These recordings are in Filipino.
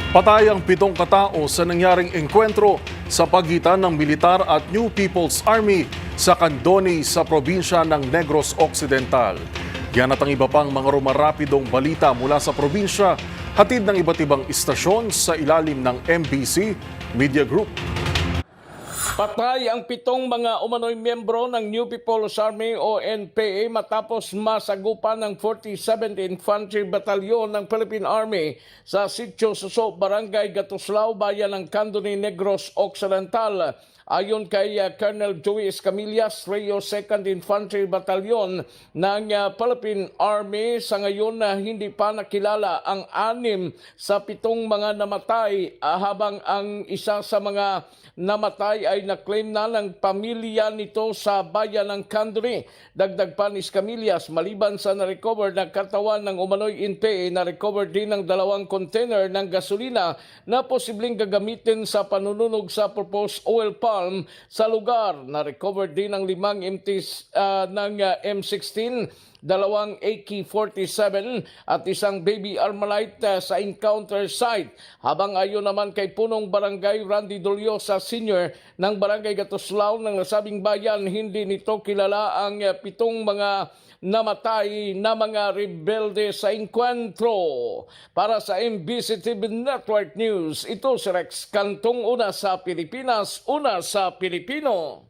Patay ang 7 katao sa nangyaring engkwentro sa pagitan ng militar at New People's Army sa Candoni sa probinsya ng Negros Occidental. Yan at ang iba pang mga rumarapidong balita mula sa probinsya, hatid ng iba't ibang istasyon sa ilalim ng MBC Media Group. Patay ang 7 mga umano'y miyembro ng New People's Army o NPA matapos masagupan ng 47th Infantry Battalion ng Philippine Army sa Sitio Suso, Barangay Gatuslao, Bayan ng Candoni, Negros Occidental. Ayon kay Colonel Joey Escamillas, Rayo 2nd Infantry Battalion ng Philippine Army, sa ngayon hindi pa nakilala ang 6 sa 7 mga namatay, habang ang isa sa mga namatay ay na-claim na ng pamilya nito sa bayan ng Candoni. Dagdag pa ni Escamillas, maliban sa na-recover na katawan ng umano'y NPA, na-recover din ng 2 container ng gasolina na posibleng gagamitin sa panununog sa proposed oil palm sa lugar. Na-recover din ng 5 empties ng M16, 2 AK-47 at 1 baby Armalite sa encounter site. Habang ayon naman kay Punong Barangay Randy Doliosa Sr. ng Barangay Gatuslao ng nasabing bayan, hindi nito kilala ang 7 mga namatay na mga rebelde sa engkwentro. Para sa MBC TV Network News, ito si Rex Cantong, una sa Pilipinas, una sa Pilipino.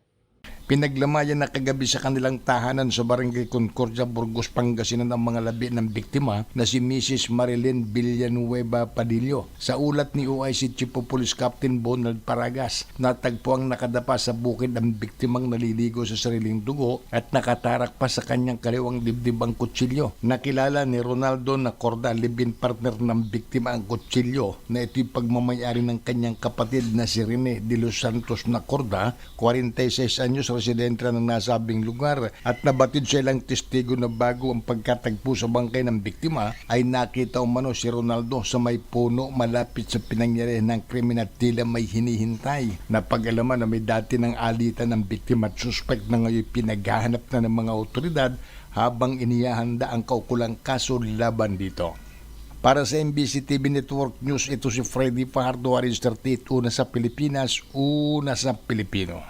Pinaglamayan na kagabi sa kanilang tahanan sa Barangay Concordia, Burgos, Pangasinan ang mga labi ng biktima na si Mrs. Marilyn Villanueva Padillo. Sa ulat ni OIC Chief of Police Captain Bonald Paragas, natagpo ang nakadapa sa bukid ang biktimang naliligo sa sariling dugo at nakatarak pa sa kanyang kaliwang dibdib ang kutsilyo. Nakilala ni Ronaldo Nacorda, live-in partner ng biktima, ang kutsilyo na ito'y pagmamayari ng kanyang kapatid na si Rene de los Santos Nacorda, 46 anyos, residente ng nasabing lugar, at nabatid sa ilang testigo na bago ang pagkatagpo sa bangkay ng biktima ay nakita umano si Ronaldo sa may puno malapit sa pinangyarihan ng krimen at tila may hinihintay. Napag-alaman na may dati ng alitan ng biktima at suspect na ngayon pinaghahanap na ng mga otoridad habang inihahanda ang kaukulang kaso laban dito. Para sa MBC TV Network News, ito si Freddy Fajardo, Aris 38, una sa Pilipinas, una sa Pilipino.